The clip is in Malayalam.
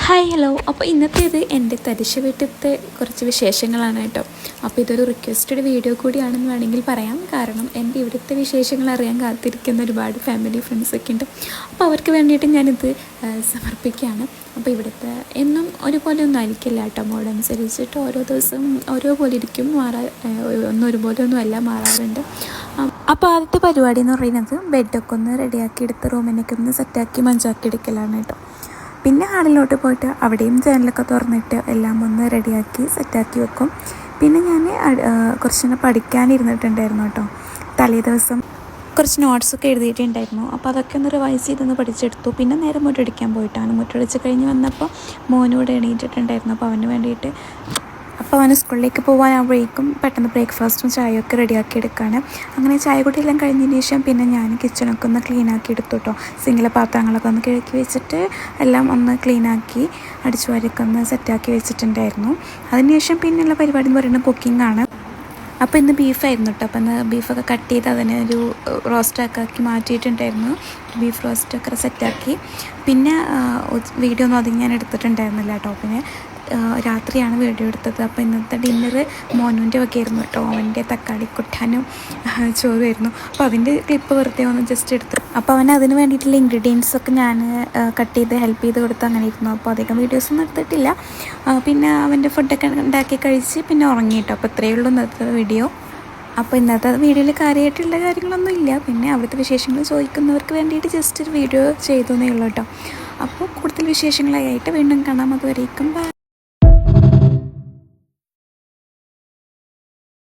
Hi hello. അപ്പോൾ ഇന്നത്തേത് എൻ്റെ തരിശ് വീട്ടിലത്തെ കുറച്ച് വിശേഷങ്ങളാണ് കേട്ടോ. അപ്പോൾ ഇതൊരു റിക്വസ്റ്റഡ് വീഡിയോ കൂടിയാണെന്ന് വേണമെങ്കിൽ പറയാം. കാരണം എൻ്റെ ഇവിടുത്തെ വിശേഷങ്ങൾ അറിയാൻ കാത്തിരിക്കുന്ന ഒരുപാട് ഫാമിലി ഫ്രണ്ട്സൊക്കെ ഉണ്ട്. അപ്പോൾ അവർക്ക് വേണ്ടിയിട്ട് ഞാനിത് സമർപ്പിക്കുകയാണ്. അപ്പോൾ ഇവിടുത്തെ എന്നും ഒരുപോലെ ഒന്നും ആയിരിക്കില്ല കേട്ടോ. മോഡ് അനുസരിച്ചിട്ട് ഓരോ ദിവസം ഓരോ പോലെ ഇരിക്കും, ഒന്നും ഒരുപോലെ ഒന്നും അല്ല, മാറാറുണ്ട്. അപ്പോൾ ആദ്യത്തെ പരിപാടി എന്ന് പറയുന്നത് ബെഡൊക്കെ ഒന്ന് റെഡിയാക്കി എടുത്ത് റൂമിനൊക്കെ ഒന്ന് സെറ്റാക്കി മഞ്ചാക്കി എടുക്കലാണ് കേട്ടോ. പിന്നെ ഹാളിലോട്ട് പോയിട്ട് അവിടെയും ജനലൊക്കെ തുറന്നിട്ട് എല്ലാം ഒന്ന് റെഡിയാക്കി സെറ്റാക്കി വെക്കും. പിന്നെ ഞാൻ കുറച്ച് പഠിക്കാനിരുന്നിട്ടുണ്ടായിരുന്നു കേട്ടോ. തലേ ദിവസം കുറച്ച് നോട്ട്സൊക്കെ എഴുതിയിട്ടുണ്ടായിരുന്നു. അപ്പോൾ അതൊക്കെ ഒന്ന് റിവൈസ് ചെയ്തൊന്ന് പഠിച്ചെടുത്തു. പിന്നെ നേരെ മുറ്റടിക്കാൻ പോയിട്ടാണ്. മുറ്റടിച്ച് കഴിഞ്ഞ് വന്നപ്പോൾ മോനൂടെ എണീറ്റിട്ടുണ്ടായിരുന്നു. അപ്പോൾ അവന് വേണ്ടിയിട്ട് അവന് സ്കൂളിലേക്ക് പോകാനാകുമ്പോഴേക്കും പെട്ടെന്ന് ബ്രേക്ക്ഫാസ്റ്റും ചായയൊക്കെ റെഡിയാക്കി എടുക്കുകയാണ്. അങ്ങനെ ചായ കുടിയെല്ലാം കഴിഞ്ഞതിന് ശേഷം പിന്നെ ഞാൻ കിച്ചണൊക്കെ ഒന്ന് ക്ലീനാക്കി എടുത്തു കേട്ടോ. സിങ്കിലെ പാത്രങ്ങളൊക്കെ ഒന്ന് കിഴക്കി വെച്ചിട്ട് എല്ലാം ഒന്ന് ക്ലീനാക്കി അടിച്ചു വാരിയൊക്കെ ഒന്ന് സെറ്റാക്കി വെച്ചിട്ടുണ്ടായിരുന്നു. അതിനുശേഷം പിന്നെയുള്ള പരിപാടി എന്ന് പറയുന്നത് കുക്കിംഗാണ്. അപ്പോൾ ഇന്ന് ബീഫായിരുന്നു കേട്ടോ. അപ്പോൾ ഇന്ന് ബീഫൊക്കെ കട്ട് ചെയ്ത് അതിനെ ഒരു റോസ്റ്റൊക്കെ മാറ്റിയിട്ടുണ്ടായിരുന്നു. ബീഫ് റോസ്റ്റൊക്കെ സെറ്റാക്കി. പിന്നെ വീഡിയോ ഒന്നും അധികം ഞാൻ എടുത്തിട്ടുണ്ടായിരുന്നില്ല കേട്ടോ. പിന്നെ രാത്രിയാണ് വീഡിയോ എടുത്തത്. അപ്പോൾ ഇന്നത്തെ ഡിന്നറ് മോനുവിൻ്റെ വകയായിരുന്നു കേട്ടോ. അവൻ്റെ തക്കാളി കുട്ടാനും ചോറുമായിരുന്നു. അപ്പോൾ അതിൻ്റെ ക്ലിപ്പ് വെറുതെ ഒന്ന് ജസ്റ്റ് എടുത്തു. അപ്പോൾ അവൻ അതിന് വേണ്ടിയിട്ടുള്ള ഇൻഗ്രീഡിയൻസൊക്കെ ഞാൻ കട്ട് ചെയ്ത് ഹെൽപ്പ് ചെയ്ത് കൊടുത്ത് അങ്ങനെ ഇരുന്നു. അപ്പോൾ അധികം വീഡിയോസൊന്നും എടുത്തിട്ടില്ല. പിന്നെ അവൻ്റെ ഫുഡൊക്കെ ഉണ്ടാക്കി കഴിച്ച് പിന്നെ ഉറങ്ങി കേട്ടോ. അപ്പോൾ ഇത്രയേ ഉള്ളൂ ഇന്നത്തെ വീഡിയോ. അപ്പോൾ ഇന്നത്തെ വീഡിയോയിൽ കാര്യമായിട്ടുള്ള കാര്യങ്ങളൊന്നും ഇല്ല. പിന്നെ അവിടുത്തെ വിശേഷങ്ങൾ ചോദിക്കുന്നവർക്ക് വേണ്ടിയിട്ട് ജസ്റ്റ് ഒരു വീഡിയോ ചെയ്തു എന്നേ ഉള്ളൂ കേട്ടോ. അപ്പോൾ കൂടുതൽ വിശേഷങ്ങളായിട്ട് വീണ്ടും കാണാം. അതുവരേക്കും ബൈ.